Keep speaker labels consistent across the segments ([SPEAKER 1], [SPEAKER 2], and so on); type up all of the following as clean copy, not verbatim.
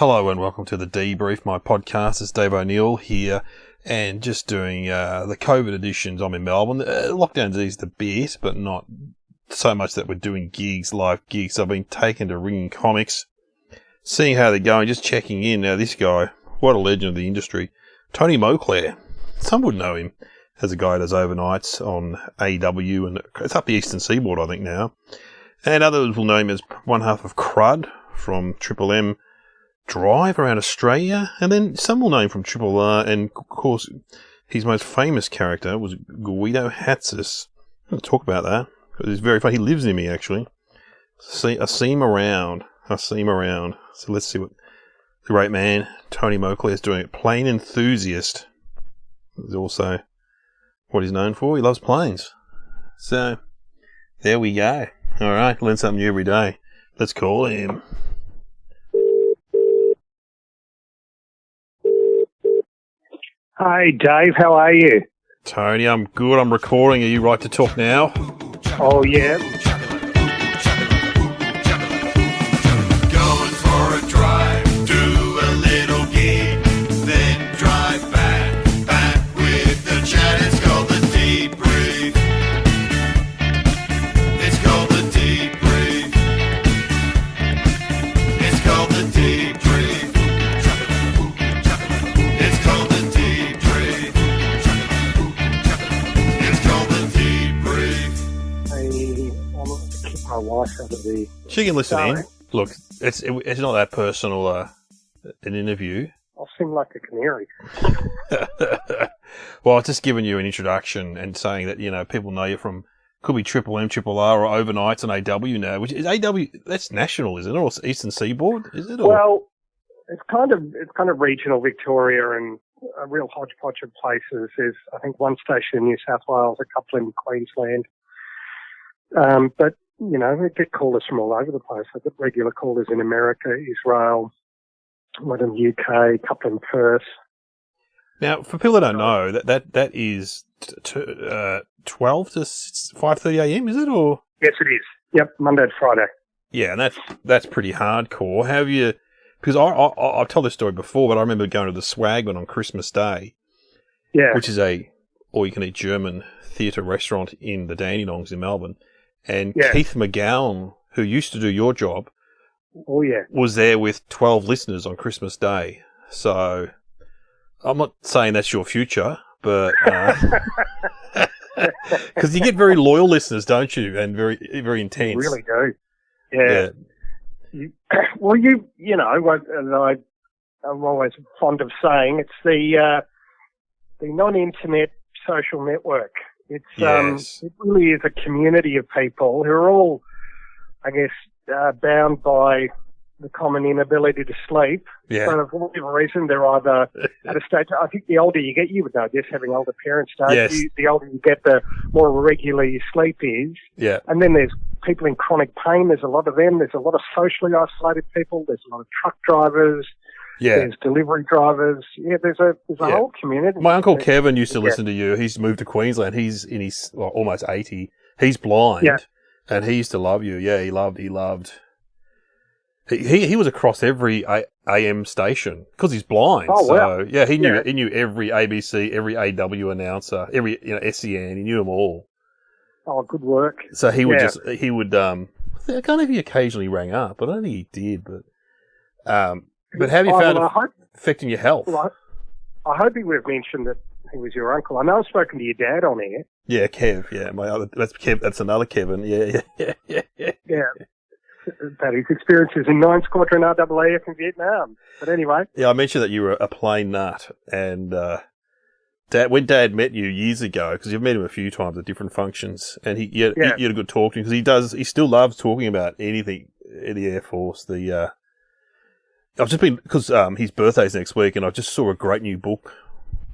[SPEAKER 1] Hello and welcome to The Debrief, my podcast. It's Dave O'Neill here and just doing the COVID editions. I'm in Melbourne. Lockdown's eased a bit, but not so much that we're doing gigs, live gigs. I've been taken to Ringing Comics, seeing how they're going, just checking in. Now, this guy, what a legend of the industry, Tony Moclair. Some would know him as a guy that does overnights on AW, and it's up the Eastern Seaboard, I think, now. And others will know him as one half of Crud from Triple M Drive around Australia, and then some will know him from Triple R, and of course his most famous character was Guido Hatzis. I'm going to talk about that because he's very funny. He lives near me, actually. I see him around. So let's see what the great man Tony Moclair is doing. Plane enthusiast is also what he's known for. He loves planes. So there we go. All right, learn something new every day. Let's call him.
[SPEAKER 2] Hey, Dave, how are you?
[SPEAKER 1] Tony, I'm good. I'm recording. Are you right to talk now?
[SPEAKER 2] Oh, yeah.
[SPEAKER 3] Going for a drive, do a little gig, then drive back with the chat. It's called the debrief. It's called the debrief. It's called the debrief. It's called the debrief.
[SPEAKER 2] My wife out of the...
[SPEAKER 1] She can listen in. Look, it's not that personal, an interview.
[SPEAKER 2] I'll sing like a canary.
[SPEAKER 1] Well, I've just given you an introduction and saying that, you know, people know you from, could be Triple M, Triple R, or overnights on AW now, which is AW, that's national, isn't it? Or Eastern Seaboard, is it? Or?
[SPEAKER 2] Well, it's kind of regional Victoria and a real hodgepodge of places. There's, I think, one station in New South Wales, a couple in Queensland. But you know, we get callers from all over the place. I've got regular callers in America, Israel, one in the UK, a couple in Perth.
[SPEAKER 1] Now, for people that don't know, that is 12 to 5:30 a.m., is it? Or
[SPEAKER 2] yes, it is. Yep, Monday to Friday.
[SPEAKER 1] Yeah, and that's pretty hardcore. Have you? Because I've told this story before, but I remember going to the Swagman on Christmas Day,
[SPEAKER 2] yeah,
[SPEAKER 1] which is a all-you-can-eat German theatre restaurant in the Dandenongs in Melbourne. And
[SPEAKER 2] yeah.
[SPEAKER 1] Keith McGowan, who used to do your job, was there with 12 listeners on Christmas Day. So I'm not saying that's your future, but because you get very loyal listeners, don't you? And very, very intense.
[SPEAKER 2] You really do. Yeah. Well, you know, I'm always fond of saying it's the non-internet social network. It's
[SPEAKER 1] yes.
[SPEAKER 2] It really is a community of people who are all, I guess, bound by the common inability to sleep.
[SPEAKER 1] Yeah.
[SPEAKER 2] So for whatever reason, they're either at a stage. I think the older you get, you would know this, having older parents, don't
[SPEAKER 1] yes.
[SPEAKER 2] you? The older you get, the more regular your sleep is.
[SPEAKER 1] Yeah.
[SPEAKER 2] And then there's people in chronic pain. There's a lot of them. There's a lot of socially isolated people. There's a lot of truck drivers.
[SPEAKER 1] Yeah.
[SPEAKER 2] There's delivery drivers. Yeah, there's a whole community.
[SPEAKER 1] My Uncle Kevin used to listen to you. He's moved to Queensland. He's in his almost 80. He's blind.
[SPEAKER 2] Yeah.
[SPEAKER 1] And he used to love you. Yeah, he loved. He was across every AM station because he's blind.
[SPEAKER 2] Oh,
[SPEAKER 1] so,
[SPEAKER 2] wow.
[SPEAKER 1] yeah, he knew every ABC, every AW announcer, every SEN. He knew them all.
[SPEAKER 2] Oh, good work.
[SPEAKER 1] So he would I can't know if he occasionally rang up, but I don't think he did. But have you found it affecting your health?
[SPEAKER 2] Well, I hope he would have mentioned that he was your uncle. I know I've spoken to your dad on air.
[SPEAKER 1] Yeah, Kev. Yeah, that's Kev. That's another Kevin. Yeah.
[SPEAKER 2] Yeah. About his experiences in 9 Squadron RAAF in Vietnam. But anyway.
[SPEAKER 1] Yeah, I mentioned that you were a plane nut, and when Dad met you years ago, because you've met him a few times at different functions, and you had a good talk to him because he still loves talking about anything in the Air Force. I've just been, because his birthday's next week, and I just saw a great new book.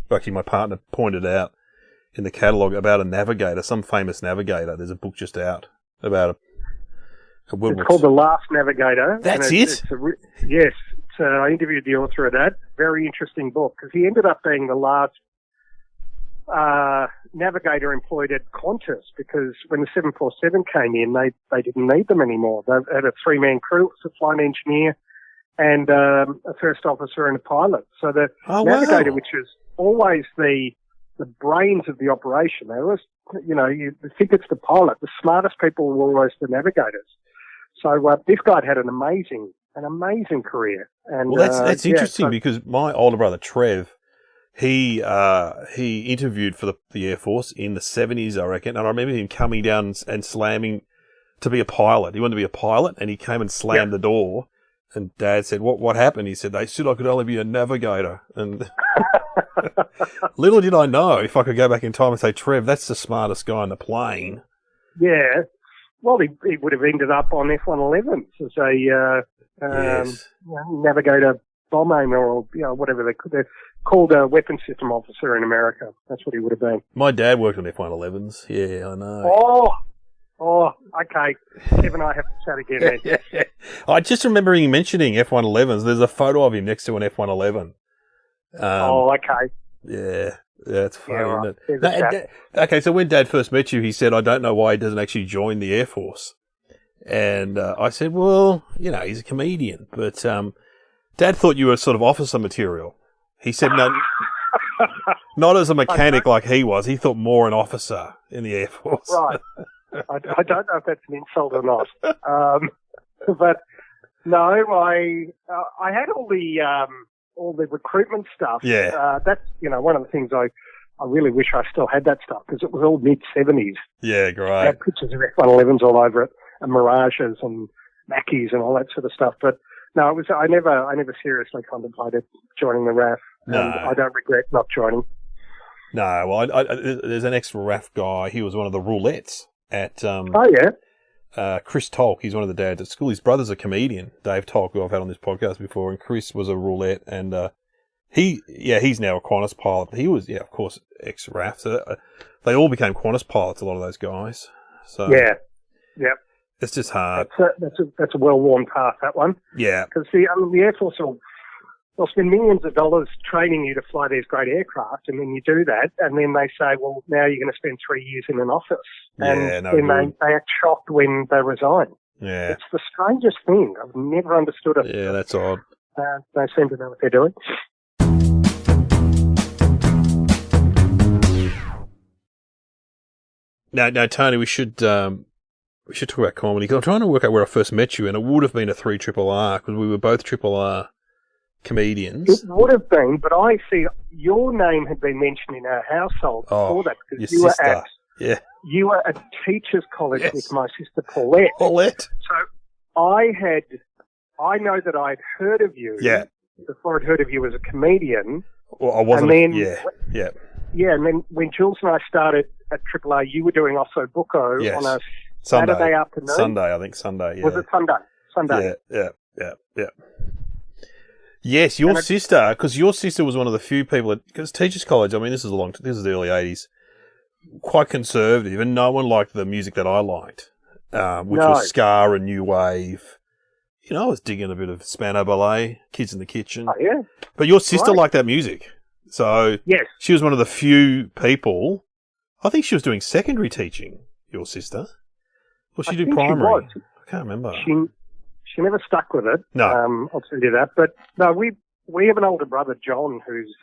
[SPEAKER 1] Actually, my partner pointed out in the catalogue about a navigator, some famous navigator. There's a book just out about
[SPEAKER 2] it's called The Last Navigator.
[SPEAKER 1] That's it?
[SPEAKER 2] Yes. I interviewed the author of that. Very interesting book, because he ended up being the last navigator employed at Qantas, because when the 747 came in, they didn't need them anymore. They had a 3-man crew, a flight engineer, and a first officer and a pilot. So the navigator, which is always the brains of the operation, they always, you think it's the pilot. The smartest people were always the navigators. So this guy had an amazing career. And
[SPEAKER 1] that's interesting because my older brother Trev, he interviewed for the Air Force in the 70s, I reckon, and I remember him coming down and slamming to be a pilot. He wanted to be a pilot, and he came and slammed the door. And Dad said, "What happened?" He said, "They said I could only be a navigator." And little did I know, if I could go back in time and say, "Trev, that's the smartest guy in the plane."
[SPEAKER 2] Yeah. Well, he would have ended up on F-111s as a navigator, bomb aimer, or whatever they're called, a weapons system officer in America. That's what he would have been.
[SPEAKER 1] My dad worked on F-111s. Yeah, I know.
[SPEAKER 2] Oh, okay. Kev and I have to chat again then.
[SPEAKER 1] I just remember him mentioning F-111s. There's a photo of him next to an F-111.
[SPEAKER 2] Okay.
[SPEAKER 1] Yeah, that's funny,
[SPEAKER 2] right.
[SPEAKER 1] isn't it? Okay, so when Dad first met you, he said, "I don't know why he doesn't actually join the Air Force." And I said, "Well, he's a comedian." But Dad thought you were sort of officer material. He said, "No, not as a mechanic like he was. He thought more an officer in the Air Force."
[SPEAKER 2] Right. I don't know if that's an insult or not. But no, I had all the recruitment stuff.
[SPEAKER 1] Yeah.
[SPEAKER 2] That's, one of the things I really wish I still had that stuff, because it was all mid-70s.
[SPEAKER 1] Yeah, great.
[SPEAKER 2] I had pictures of F-111s all over it, and Mirages and Mackeys and all that sort of stuff. But no, I never seriously contemplated joining the RAF.
[SPEAKER 1] No.
[SPEAKER 2] And I don't regret not joining.
[SPEAKER 1] No, well, there's an ex-RAF guy. He was one of the roulettes at Chris Tolk. He's one of the dads at school. His brother's a comedian, Dave Tolk, who I've had on this podcast before, and Chris was a roulette, and he's now a Qantas pilot. He was, of course, ex-RAF. So they all became Qantas pilots, a lot of those guys. So it's just hard.
[SPEAKER 2] That's a well-worn path, that one.
[SPEAKER 1] Yeah.
[SPEAKER 2] Because the Air Force they'll spend millions of dollars training you to fly these great aircraft, and then you do that, and then they say, well, now you're going to spend 3 years in an office. And then they act shocked when they resign.
[SPEAKER 1] Yeah.
[SPEAKER 2] It's the strangest thing. I've never understood it.
[SPEAKER 1] Yeah, that's odd.
[SPEAKER 2] They seem to know what they're doing.
[SPEAKER 1] Now, Tony, we should talk about comedy, because I'm trying to work out where I first met you, and it would have been a 3RRR, because we were both RRR comedians.
[SPEAKER 2] It would have been, but I see your name had been mentioned in our household before that, because you were at teachers' college with my sister Paulette. So I know that I'd heard of you before I'd heard of you as a comedian.
[SPEAKER 1] Well, I wasn't.
[SPEAKER 2] And then, and then when Jules and I started at RRR, you were doing Osso Bucco on a Saturday afternoon.
[SPEAKER 1] Sunday. Yeah.
[SPEAKER 2] Was it Sunday? Sunday.
[SPEAKER 1] Yeah. Yes, your sister, because your sister was one of the few people because Teachers College, I mean, this is the early 80s, quite conservative, and no one liked the music that I liked, which was ska and new wave. I was digging a bit of Spano Ballet, Kids in the Kitchen.
[SPEAKER 2] Oh, yeah.
[SPEAKER 1] But your sister liked that music. So she was one of the few people, I think she was doing secondary teaching, your sister. Or she did primary. I can't remember.
[SPEAKER 2] She never stuck with it.
[SPEAKER 1] No.
[SPEAKER 2] I'll tell you that. But no, we have an older brother, John, who's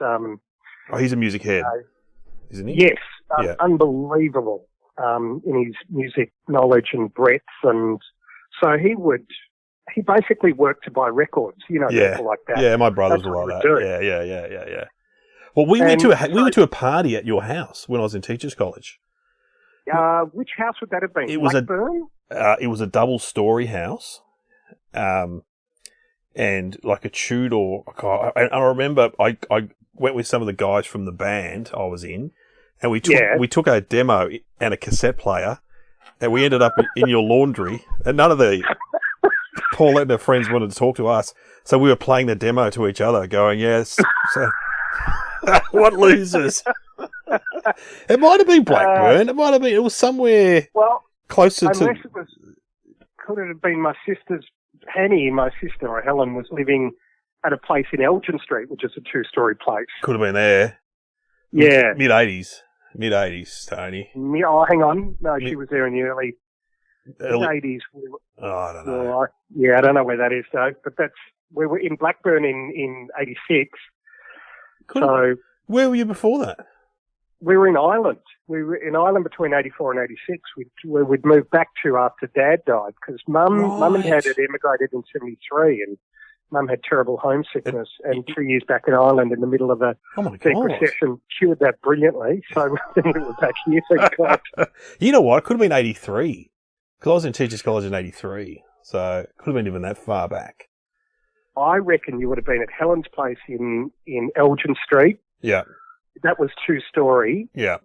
[SPEAKER 1] he's a music head, isn't he?
[SPEAKER 2] Yes, unbelievable in his music knowledge and breadth, and so he basically worked to buy records, people like that.
[SPEAKER 1] Yeah, my brothers were like that. Yeah. Well, we went to a party at your house when I was in Teachers College.
[SPEAKER 2] Which house would that have been?
[SPEAKER 1] It was a double-story house. And like a Tudor, and I remember I went with some of the guys from the band I was in, and we took a demo and a cassette player, and we ended up in your laundry, and none of the Paulette and her friends wanted to talk to us, so we were playing the demo to each other, going, yes, so what losers. It might have been Blackburn, it was somewhere closer to...
[SPEAKER 2] Unless could it have been my sister's Hanny, my sister, or Helen, was living at a place in Elgin Street, which is a 2-story place.
[SPEAKER 1] Could have been there.
[SPEAKER 2] Yeah.
[SPEAKER 1] Mid-80s, Tony.
[SPEAKER 2] Oh, hang on. No, she was there in the early 80s.
[SPEAKER 1] I don't know.
[SPEAKER 2] I don't know where that is, though. But we were in Blackburn in 86. So
[SPEAKER 1] where were you before that?
[SPEAKER 2] we were in Ireland. We were in Ireland between 84 and 86, where we'd moved back to after Dad died, because Mum and Dad had emigrated in 73, and Mum had terrible homesickness, and 2 years back in Ireland in the middle of a deep recession, cured that brilliantly. So we were back here, thank God.
[SPEAKER 1] You know what? It could have been 83, because I was in Teachers College in 83, so it could have been even that far back.
[SPEAKER 2] I reckon you would have been at Helen's place in Elgin Street.
[SPEAKER 1] Yeah.
[SPEAKER 2] That was 2-story.
[SPEAKER 1] Yeah.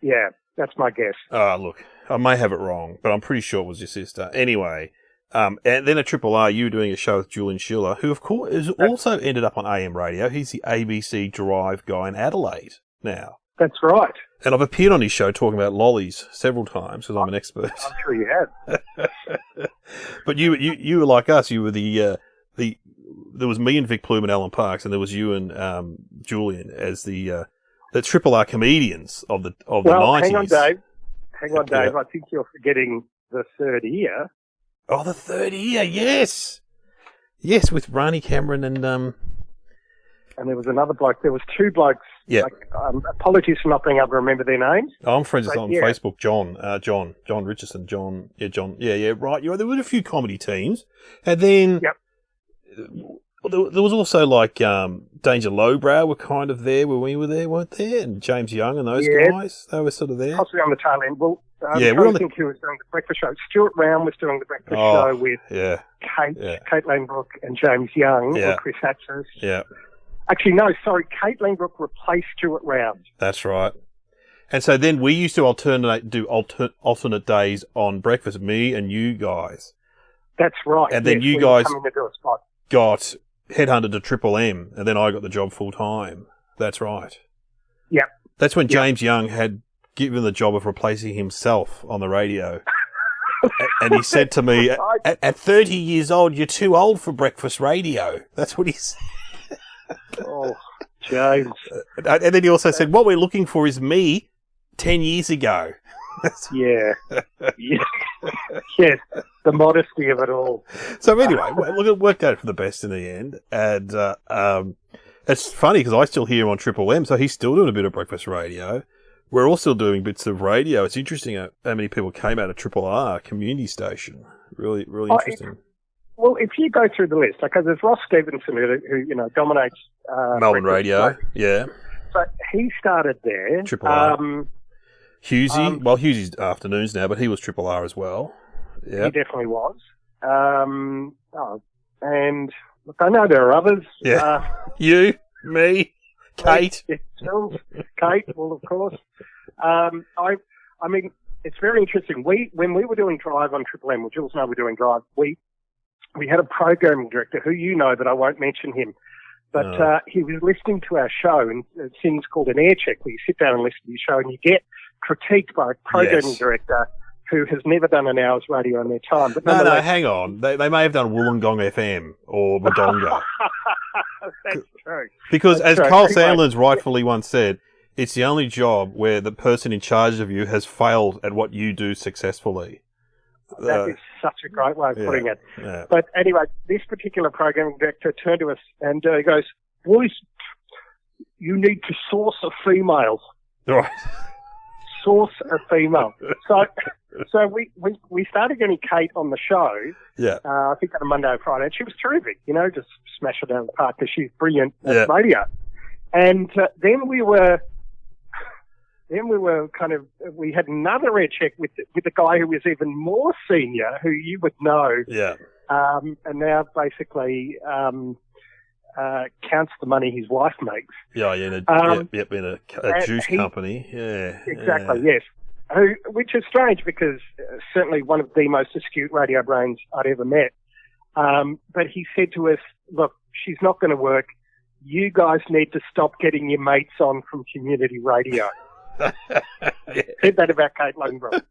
[SPEAKER 2] Yeah, that's my guess.
[SPEAKER 1] Look, I may have it wrong, but I'm pretty sure it was your sister. Anyway, and then at Triple R, you were doing a show with Julian Schiller, who, of course, has also ended up on AM radio. He's the ABC Drive guy in Adelaide now.
[SPEAKER 2] That's right.
[SPEAKER 1] And I've appeared on his show talking about lollies several times, because I'm an expert.
[SPEAKER 2] I'm sure you have.
[SPEAKER 1] But you were like us. You were there was me and Vic Plume and Alan Parks, and there was you and Julian as the Triple R comedians of the 90s.
[SPEAKER 2] Well, hang on, Dave. I think you're forgetting the third year.
[SPEAKER 1] Oh, the third year, yes. Yes, with Rani Cameron and...
[SPEAKER 2] And there was another bloke. There was two blokes.
[SPEAKER 1] Yeah.
[SPEAKER 2] Apologies for not being able to remember their names.
[SPEAKER 1] Oh, I'm friends with on Facebook. John Richardson. John. Yeah, right. There were a few comedy teams. And then...
[SPEAKER 2] Yep.
[SPEAKER 1] There was also like Danger Lowbrow were kind of there when we were there, weren't there? And James Young and those guys, they were sort of there.
[SPEAKER 2] Possibly on the tail end. Well, I think who was doing the breakfast show. Stuart Round was doing the breakfast show with Kate Langbrook and James Young and Chris Hatches.
[SPEAKER 1] Yeah.
[SPEAKER 2] Actually, no, sorry. Kate Langbrook replaced Stuart Round.
[SPEAKER 1] That's right. And so then we used to do alternate days on breakfast, me and you guys.
[SPEAKER 2] That's right.
[SPEAKER 1] And then you guys got headhunted to Triple M, and then I got the job full time. That's right.
[SPEAKER 2] Yep.
[SPEAKER 1] That's when James Young had given the job of replacing himself on the radio. And he said to me, at 30 years old, you're too old for breakfast radio. That's what he said.
[SPEAKER 2] Oh, James.
[SPEAKER 1] And then he also said, what we're looking for is me 10 years ago.
[SPEAKER 2] Yeah. Yes, the modesty of it all.
[SPEAKER 1] So anyway, look, it worked out for the best in the end. And it's funny because I still hear him on Triple M, so he's still doing a bit of breakfast radio. We're all still doing bits of radio. It's interesting how many people came out of Triple R, community station. Really, really interesting.
[SPEAKER 2] Well, if you go through the list, because there's Ross Stevenson who dominates
[SPEAKER 1] Melbourne radio. Yeah.
[SPEAKER 2] So he started there.
[SPEAKER 1] Triple R. Hughesy, Hughesy's afternoons now, but he was Triple R as well. Yeah,
[SPEAKER 2] he definitely was. And look, I know there are others.
[SPEAKER 1] Yeah, you, me, Kate.
[SPEAKER 2] Kate, well, of course. I mean, it's very interesting. When we were doing Drive on Triple M, well, Jules and I were doing Drive. We had a programming director who but I won't mention him. But he was listening to our show, and things called an air check, where you sit down and listen to your show, and you get critiqued by a programming director who has never done an hour's radio in their time. But
[SPEAKER 1] no, hang on. They may have done Wollongong FM or Wodonga.
[SPEAKER 2] That's true.
[SPEAKER 1] Because as Carl Sandlin's rightfully once said, it's the only job where the person in charge of you has failed at what you do successfully.
[SPEAKER 2] That is such a great way of putting it.
[SPEAKER 1] Yeah.
[SPEAKER 2] But anyway, this particular programming director turned to us and he goes, boys, you need to source a female.
[SPEAKER 1] Right.
[SPEAKER 2] Source a female. So we started getting Kate on the show.
[SPEAKER 1] Yeah.
[SPEAKER 2] I think on a Monday or Friday, and she was terrific. Just smash her down the park because she's brilliant at radio. And then we were we had another air check with the guy who was even more senior, who you would know.
[SPEAKER 1] Yeah.
[SPEAKER 2] And now basically counts the money his wife makes.
[SPEAKER 1] Yeah, in a juice company. Yeah.
[SPEAKER 2] Exactly, yes. Which is strange because certainly one of the most astute radio brains I'd ever met. But he said to us, look, she's not going to work. You guys need to stop getting your mates on from community radio. Said that about Kate Langbrook.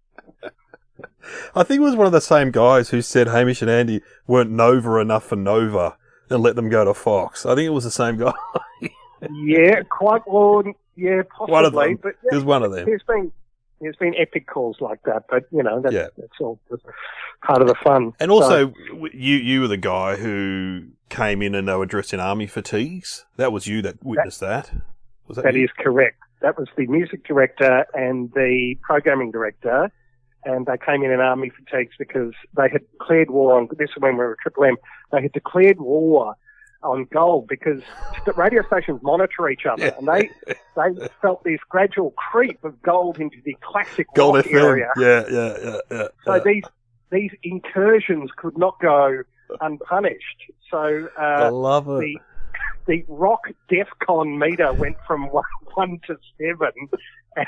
[SPEAKER 1] I think it was one of the same guys who said Hamish and Andy weren't Nova enough for Nova and let them go to Fox. I think it was the same guy.
[SPEAKER 2] Yeah, quite well. Yeah, possibly.
[SPEAKER 1] One of them.
[SPEAKER 2] But
[SPEAKER 1] it was one of them.
[SPEAKER 2] there's been epic calls like that, but that's,
[SPEAKER 1] Yeah.
[SPEAKER 2] that's all just part of the fun.
[SPEAKER 1] And also, you were the guy who came in and they were dressed in army fatigues. That was you that witnessed that. Was that
[SPEAKER 2] That
[SPEAKER 1] you?
[SPEAKER 2] is correct. That was the music director and the programming director, and they came in army fatigues because they had declared war on, this is when we were at Triple M, they had declared war on gold because the radio stations monitor each other, and they felt this gradual creep of gold into the classic
[SPEAKER 1] Gold
[SPEAKER 2] rock
[SPEAKER 1] FM.
[SPEAKER 2] area.
[SPEAKER 1] Yeah.
[SPEAKER 2] So these incursions could not go unpunished. So
[SPEAKER 1] I love it.
[SPEAKER 2] the rock DEFCON meter went from 1 to 7, and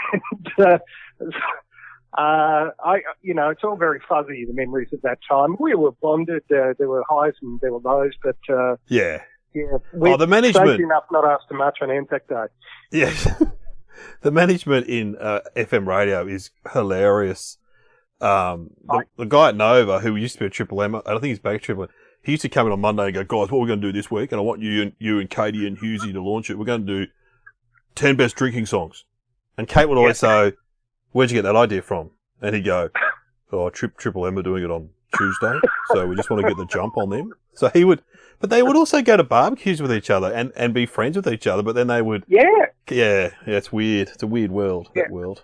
[SPEAKER 2] it's all very fuzzy, the memories of that time. We were bonded. There were highs and there were lows, but
[SPEAKER 1] Yeah.
[SPEAKER 2] we're
[SPEAKER 1] the management.
[SPEAKER 2] safe enough not asked too much on Anzac Day.
[SPEAKER 1] Yes. The management in FM radio is hilarious. The guy at Nova, who used to be at Triple M, I think he's back at Triple M, he used to come in on Monday and go, guys, what we're going to do this week, and I want you and Katie and Husey to launch it. We're going to do 10 best drinking songs. And Kate would always say, where'd you get that idea from? And he'd go, Triple M are doing it on Tuesday, so we just want to get the jump on them. So he would, but they would also go to barbecues with each other and be friends with each other, but then they would... Yeah, it's weird. It's a weird world, that world.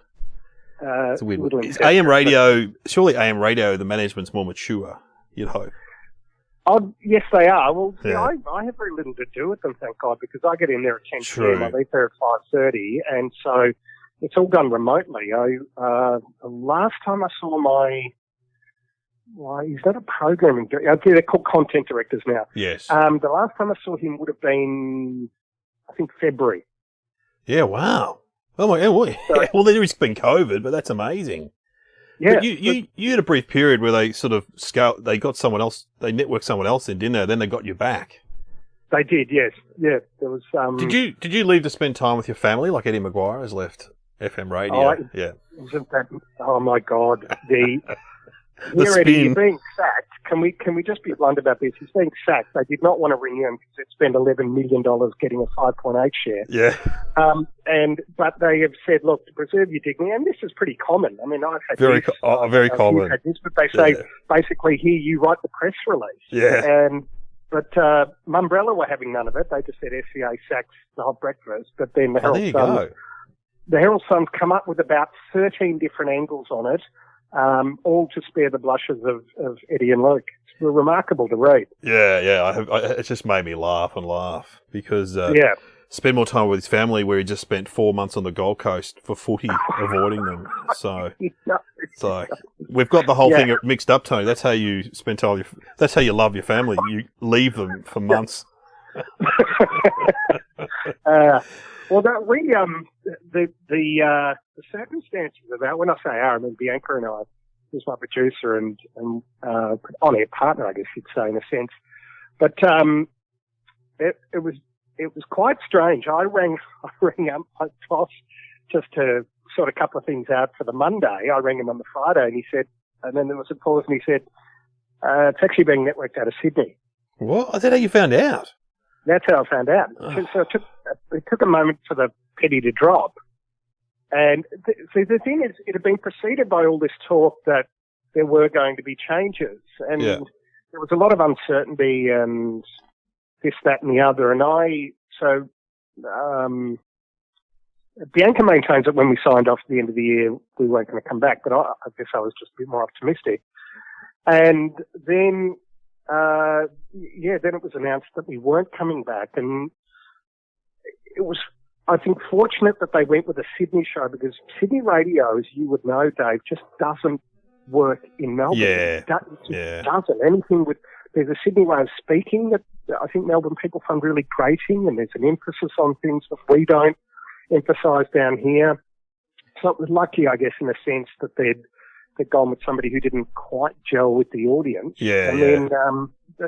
[SPEAKER 1] It's a weird world. Is AM radio, surely AM radio, the management's more mature, you'd hope.
[SPEAKER 2] Oh, yes, they are. Well,
[SPEAKER 1] Yeah.
[SPEAKER 2] I have very little to do with them, thank God, because I get in there at 10
[SPEAKER 1] True.
[SPEAKER 2] p.m. I leave there at 5:30, and so it's all done remotely. The last time I saw is that a programming director? They're called content directors now.
[SPEAKER 1] Yes.
[SPEAKER 2] The last time I saw him would have been, I think, February.
[SPEAKER 1] Yeah, wow. Oh my God. Well, there's been COVID, but that's amazing.
[SPEAKER 2] Yeah.
[SPEAKER 1] But you had a brief period where they sort of they got someone else, they networked someone else in, didn't they? Then they got you back.
[SPEAKER 2] They did, yes. Yeah, there was...
[SPEAKER 1] Did you leave to spend time with your family like Eddie Maguire has left FM radio?
[SPEAKER 2] Yeah. Isn't that... Oh, my God.
[SPEAKER 1] The
[SPEAKER 2] Here, Eddie,
[SPEAKER 1] spin.
[SPEAKER 2] you're being sacked. Can we just be blunt about this? He's being sacked. They did not want to renew him because they'd spent $11 million getting a 5.8 share.
[SPEAKER 1] Yeah.
[SPEAKER 2] But they have said, look, to preserve your dignity, and this is pretty common. I mean, I've had
[SPEAKER 1] Very
[SPEAKER 2] this,
[SPEAKER 1] common.
[SPEAKER 2] had this, but they say, basically, here, you write the press release.
[SPEAKER 1] Yeah.
[SPEAKER 2] But Mumbrella were having none of it. They just said SCA sacks the hot breakfast. But then the
[SPEAKER 1] There you go.
[SPEAKER 2] Herald Sun's come up with about 13 different angles on it, all to spare the blushes of Eddie and Luke. It's remarkable to read.
[SPEAKER 1] Yeah. It just made me laugh because spend more time with his family, where he just spent 4 months on the Gold Coast for footy, avoiding them. So it's like we've got the whole thing mixed up, Tony. That's how you spend time. That's how you love your family. You leave them for months.
[SPEAKER 2] Well, the circumstances of that, when I say I mean Bianca and I, who's my producer and on-air partner, I guess you'd say in a sense. But it was quite strange. I rang up my boss just to sort a couple of things out for the Monday. I rang him on the Friday, and he said, and then there was a pause, and he said, it's actually being networked out of Sydney.
[SPEAKER 1] What? Is that how you found out?
[SPEAKER 2] That's how I found out. So it took a moment for the penny to drop. And the thing is, it had been preceded by all this talk that there were going to be changes. And there was a lot of uncertainty and this, that, and the other. And Bianca maintains that when we signed off at the end of the year, we weren't going to come back. But I guess I was just a bit more optimistic. And then... then it was announced that we weren't coming back, and it was, I think, fortunate that they went with a Sydney show, because Sydney radio, as you would know, Dave, just doesn't work in Melbourne. It doesn't. Anything with, there's a Sydney way of speaking that I think Melbourne people find really grating, and there's an emphasis on things that we don't emphasise down here. So it was lucky, I guess, in a sense that they'd gone with somebody who didn't quite gel with the audience.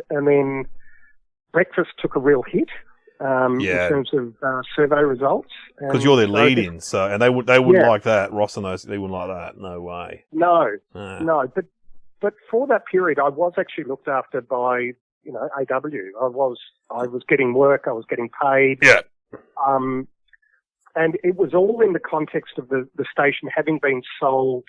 [SPEAKER 2] And then Breakfast took a real hit in terms of survey results.
[SPEAKER 1] Because you're their lead-in, and they wouldn't like that. Ross and those, they wouldn't like that. No way.
[SPEAKER 2] No. But for that period, I was actually looked after by AW. I was getting work. I was getting paid.
[SPEAKER 1] Yeah.
[SPEAKER 2] And it was all in the context of the station having been sold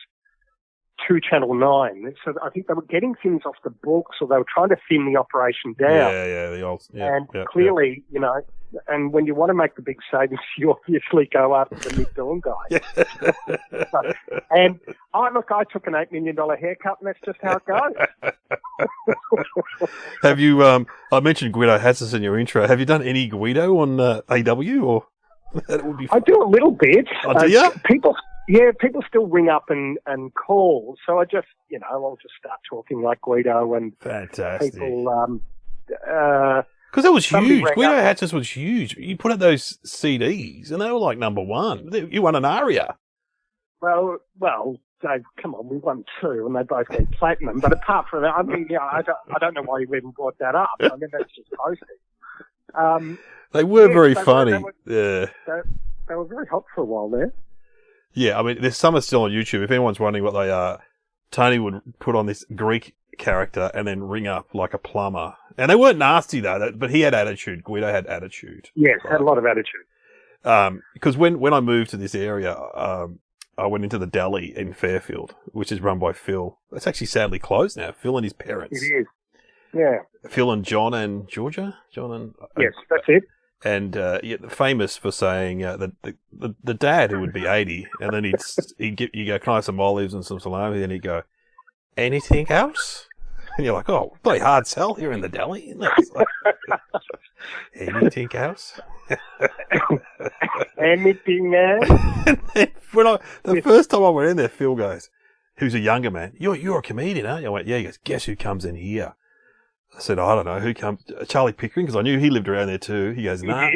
[SPEAKER 2] to Channel 9. So I think they were getting things off the books, or they were trying to thin the operation down.
[SPEAKER 1] The old... Yeah,
[SPEAKER 2] and clearly, you know, and when you want to make the big savings, you obviously go after the mid-dawn guys. And, look, I took an $8 million haircut, and that's just how it goes.
[SPEAKER 1] Have you, I mentioned Guido Hatzis in your intro. Have you done any Guido on AW, or that would be fun?
[SPEAKER 2] I do a little bit.
[SPEAKER 1] Oh, do you?
[SPEAKER 2] People still ring up and call, so I just, you know, I'll just start talking like Guido, and
[SPEAKER 1] fantastic.
[SPEAKER 2] People,
[SPEAKER 1] because that was huge. Guido Hatzis was huge. You put out those CDs, and they were like number one. You won an ARIA.
[SPEAKER 2] Well, Dave, come on, we won 2, and they both went platinum. But apart from that, I mean, yeah, I don't know why you even brought that up. I mean, that's just posting.
[SPEAKER 1] They were very funny. They
[SPEAKER 2] were very hot for a while there.
[SPEAKER 1] Yeah, I mean, there's some are still on YouTube. If anyone's wondering what they are, Tony would put on this Greek character and then ring up like a plumber. And they weren't nasty, though, but he had attitude. Guido had attitude.
[SPEAKER 2] Yes, right? Had a lot of attitude.
[SPEAKER 1] Because when I moved to this area, I went into the deli in Fairfield, which is run by Phil. It's actually sadly closed now. Phil and his parents.
[SPEAKER 2] It is. Yeah.
[SPEAKER 1] Phil and John and Georgia?
[SPEAKER 2] Yes, that's it.
[SPEAKER 1] And famous for saying that the dad, who would be 80, and then he'd you go, can I have some olives and some salami? And he'd go, anything else? And you're like, oh, bloody hard sell here in the deli. Like, anything else?
[SPEAKER 2] Anything else?
[SPEAKER 1] And then the first time I went in there, Phil goes, who's a younger man, you're a comedian, aren't you? I went, yeah. He goes, guess who comes in here? I said, I don't know, who comes? Charlie Pickering, because I knew he lived around there too. He goes, nah.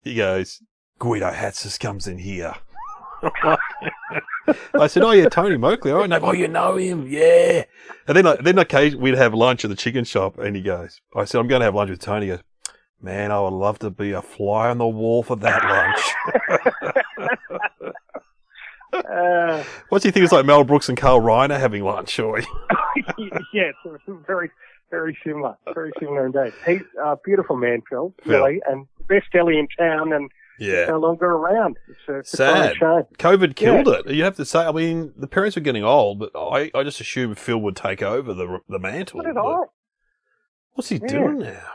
[SPEAKER 1] He goes, Guido Hatzis comes in here. I said, oh yeah, Tony Moclair. I know, oh, you know him, yeah. And then occasionally we'd have lunch at the chicken shop, and he goes, I said, I'm going to have lunch with Tony. He goes, man, I would love to be a fly on the wall for that lunch. What's he think? It's like Mel Brooks and Carl Reiner having lunch, or?
[SPEAKER 2] Yeah, it's very, very similar. Very similar indeed. He's a beautiful man, Phil, really, and the best deli in town, and it's no longer around. It's
[SPEAKER 1] sad.
[SPEAKER 2] A shame.
[SPEAKER 1] COVID killed it. You have to say, I mean, the parents were getting old, but I just assumed Phil would take over the mantle.
[SPEAKER 2] What did I?
[SPEAKER 1] What's he doing now?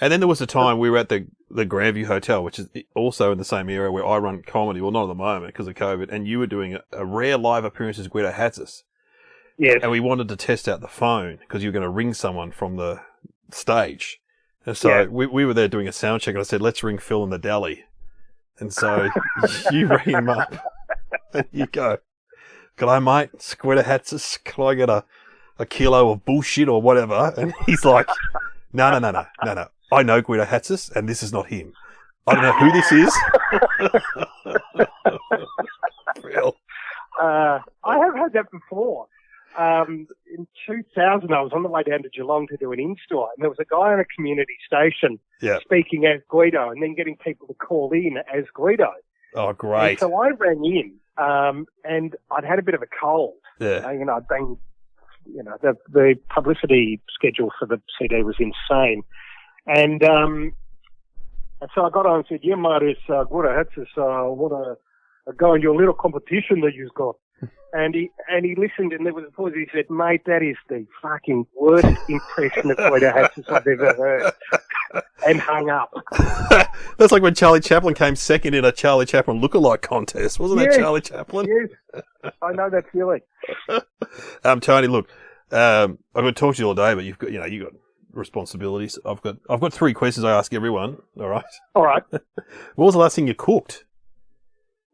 [SPEAKER 1] And then there was a time we were at the Grandview Hotel, which is also in the same area where I run comedy. Well, not at the moment because of COVID. And you were doing a rare live appearance as Guido Hatzis.
[SPEAKER 2] Yes.
[SPEAKER 1] And we wanted to test out the phone because you were going to ring someone from the stage. And so we were there doing a sound check, and I said, let's ring Phil in the deli. And so you ring him up, and you go, g'day, mate, it's Guido Hatzis. Can I get a kilo of bullshit or whatever? And he's like, no. I know Guido Hatzis, and this is not him. I don't know who this is. Real.
[SPEAKER 2] I have had that before. In 2000, I was on the way down to Geelong to do an in-store, and there was a guy on a community station speaking as Guido, and then getting people to call in as Guido.
[SPEAKER 1] Oh, great.
[SPEAKER 2] And so I rang in, and I'd had a bit of a cold.
[SPEAKER 1] Yeah.
[SPEAKER 2] I'd been, the publicity schedule for the CD was insane. And so I got on and said, yeah, mate, it's Guido Hatzis, what a go in your little competition that you've got. And he listened, and there was a pause. He said, mate, that is the fucking worst impression of Guido Hatzis I've ever heard. And hung up.
[SPEAKER 1] That's like when Charlie Chaplin came second in a Charlie Chaplin lookalike contest. Wasn't that Charlie Chaplin?
[SPEAKER 2] Yes. I know that feeling.
[SPEAKER 1] Tony, look, I'm going to talk to you all day, but you've got responsibilities. I've got 3 questions I ask everyone. All right.
[SPEAKER 2] All right.
[SPEAKER 1] What was the last thing you cooked?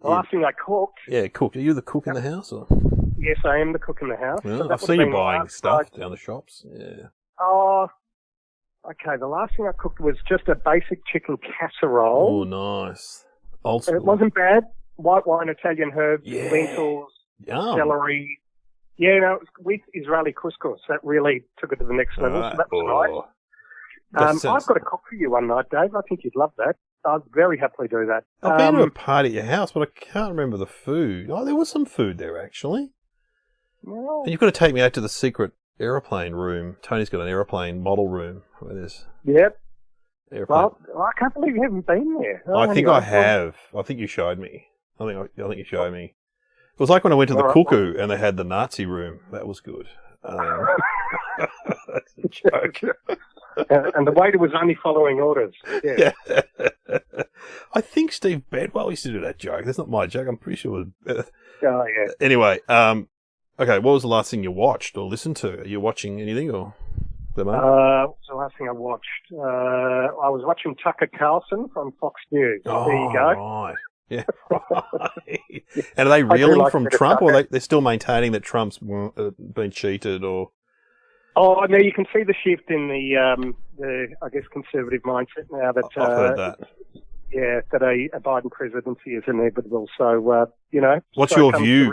[SPEAKER 2] The last thing I cooked.
[SPEAKER 1] Yeah, cooked. Are you the cook in the house? Or?
[SPEAKER 2] Yes, I am the cook in the house.
[SPEAKER 1] Well, I've seen you buying stuff down the shops. Yeah.
[SPEAKER 2] Oh, okay. The last thing I cooked was just a basic chicken casserole.
[SPEAKER 1] Oh, nice. Old school.
[SPEAKER 2] It wasn't bad. White wine, Italian herbs, lentils, celery. Yeah, it was with Israeli couscous. That really took it to the next level. So that was nice. I've got a cook for you one night, Dave. I think you'd love that. I'd very happily do that.
[SPEAKER 1] I've been to a party at your house, but I can't remember the food. Oh, there was some food there, actually.
[SPEAKER 2] Well,
[SPEAKER 1] and you've got to take me out to the secret aeroplane room. Tony's got an aeroplane model room where there's...
[SPEAKER 2] Yep.
[SPEAKER 1] airplane.
[SPEAKER 2] Well, I can't believe you haven't been there.
[SPEAKER 1] I think I have. I think you showed me. I think you showed me. It was like when I went to the Cuckoo and they had the Nazi room. That was good. That's a joke.
[SPEAKER 2] And the waiter was only following orders. Yeah.
[SPEAKER 1] I think Steve Bedwell used to do that joke. That's not my joke. I'm pretty sure it was...
[SPEAKER 2] Oh, yeah.
[SPEAKER 1] Anyway, okay, what was the last thing you watched or listened to? Are you watching anything or...
[SPEAKER 2] What was the last thing I watched? I was watching Tucker Carlson from Fox News.
[SPEAKER 1] Oh,
[SPEAKER 2] there you go.
[SPEAKER 1] Right. Yeah, right. And are they reeling from Trump, or they're still maintaining that Trump's been cheated, or?
[SPEAKER 2] Oh, no, you can see the shift in the I guess, conservative mindset now that...
[SPEAKER 1] I've heard that.
[SPEAKER 2] Yeah, that a Biden presidency is inevitable. So,
[SPEAKER 1] what's your view?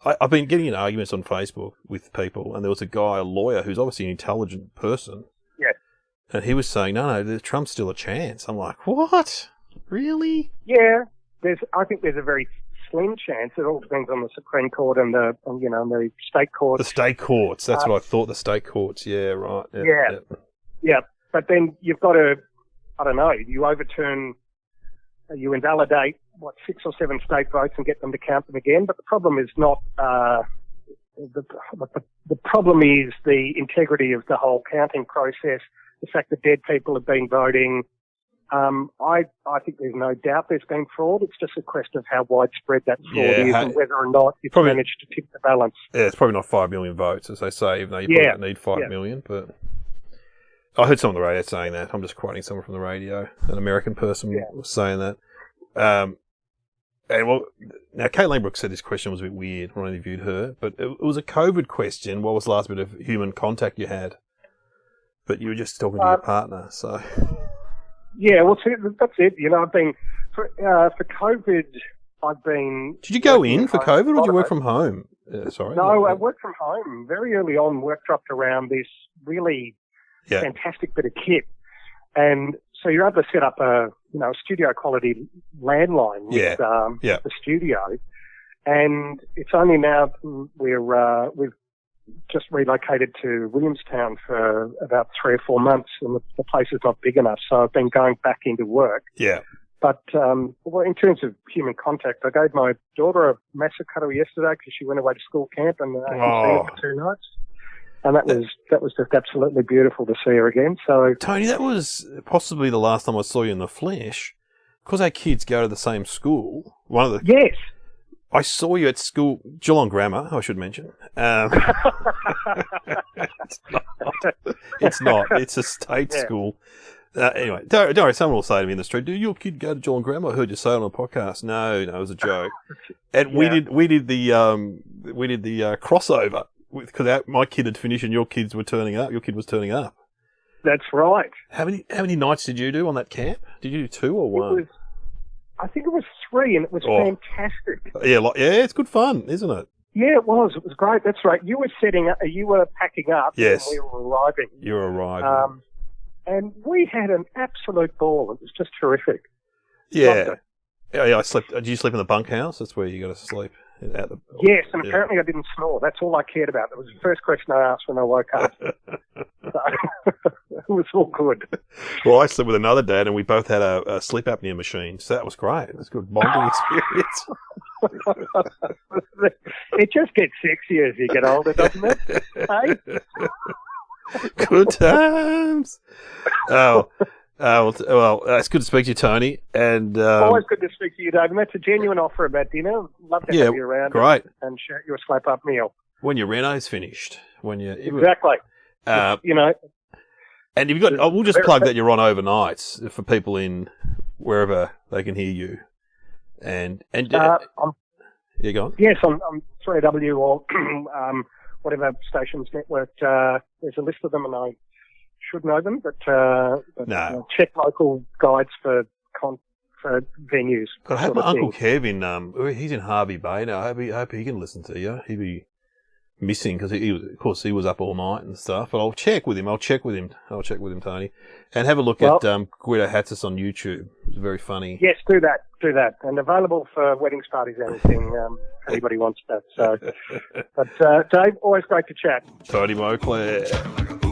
[SPEAKER 1] I've been getting in arguments on Facebook with people, and there was a guy, a lawyer, who's obviously an intelligent person.
[SPEAKER 2] Yeah.
[SPEAKER 1] And he was saying, no, Trump's still a chance. I'm like, what? Really?
[SPEAKER 2] Yeah. I think there's a very slim chance. It all depends on the Supreme Court and the state courts.
[SPEAKER 1] The state courts. That's what I thought. The state courts. Yeah, right.
[SPEAKER 2] Yeah. But then you've got to, I don't know, you invalidate 6 or 7 state votes and get them to count them again. But the problem is not the problem is the integrity of the whole counting process. The fact that dead people have been voting. I think there's no doubt there's been fraud. It's just a question of how widespread that fraud is and whether or not it's managed to tip the balance.
[SPEAKER 1] Yeah, it's probably not 5 million votes, as they say, even though you probably don't need 5 million. But I heard someone on the radio saying that. I'm just quoting someone from the radio. An American person was saying that. Now, Caitlin Brooks said this question was a bit weird when I interviewed her, but it was a COVID question. What was the last bit of human contact you had? But you were just talking to your partner, so...
[SPEAKER 2] Yeah, well, see, that's it. I've been for COVID. I've been.
[SPEAKER 1] Did you go in for COVID, or did you work from home? Sorry.
[SPEAKER 2] No, I worked from home. Very early on, work dropped around this really fantastic bit of kit, and so you're able to set up a studio quality landline with the studio, and it's only now we've just relocated to Williamstown for about 3 or 4 months, and the place is not big enough, so I've been going back into work.
[SPEAKER 1] Yeah.
[SPEAKER 2] But, in terms of human contact, I gave my daughter a massive cuddle yesterday because she went away to school camp and I hadn't seen her for 2 nights. And that was just absolutely beautiful to see her again. So,
[SPEAKER 1] Tony, that was possibly the last time I saw you in the flesh, because our kids go to the same school.
[SPEAKER 2] Yes.
[SPEAKER 1] I saw you at school, Geelong Grammar, I should mention. It's not. It's a state school. Anyway, don't worry, someone will say to me in the street, "Do your kid go to Geelong Grammar? I heard you say it on a podcast." No, it was a joke. And we did the crossover because my kid had finished and your kids were turning up. Your kid was turning up.
[SPEAKER 2] That's right.
[SPEAKER 1] How many nights did you do on that camp? Did you do 2 or 1?
[SPEAKER 2] I think it was 3, and it was fantastic.
[SPEAKER 1] Yeah, it's good fun, isn't it?
[SPEAKER 2] Yeah, it was. It was great. That's right. You were setting up. You were packing up.
[SPEAKER 1] Yes.
[SPEAKER 2] And we were arriving.
[SPEAKER 1] You were arriving.
[SPEAKER 2] And we had an absolute ball. It was just terrific.
[SPEAKER 1] Yeah. I slept. Did you sleep in the bunkhouse? That's where you got to sleep.
[SPEAKER 2] Yes, and apparently I didn't snore. That's all I cared about. That was the first question I asked when I woke up. So, it was all good.
[SPEAKER 1] Well, I slept with another dad, and we both had a sleep apnea machine, so that was great. It was a good bonding experience.
[SPEAKER 2] It just gets sexier as you get older, doesn't it? Hey?
[SPEAKER 1] Good times. Well, it's good to speak to you, Tony. And
[SPEAKER 2] always good to speak to you, Dave. And that's a genuine offer about dinner. Love to have you around.
[SPEAKER 1] Great.
[SPEAKER 2] And shout you a slap up meal.
[SPEAKER 1] When your reno's finished.
[SPEAKER 2] Exactly.
[SPEAKER 1] And you've got. We'll just plug that you're on overnights for people in wherever they can hear you. And you go on.
[SPEAKER 2] Yes, on 3AW or whatever stations network. There's a list of them, and I should know them, but check local guides for venues.
[SPEAKER 1] I hope my Uncle Kevin, he's in Harvey Bay now. I hope he can listen to you. He'd be missing because he was up all night and stuff. But I'll check with him, Tony. And have a look at Guido Hatzis on YouTube. It's very funny.
[SPEAKER 2] Yes, do that. And available for weddings, parties, anything, if anybody wants that. So, but Dave, always great to chat.
[SPEAKER 1] Tony Moclair.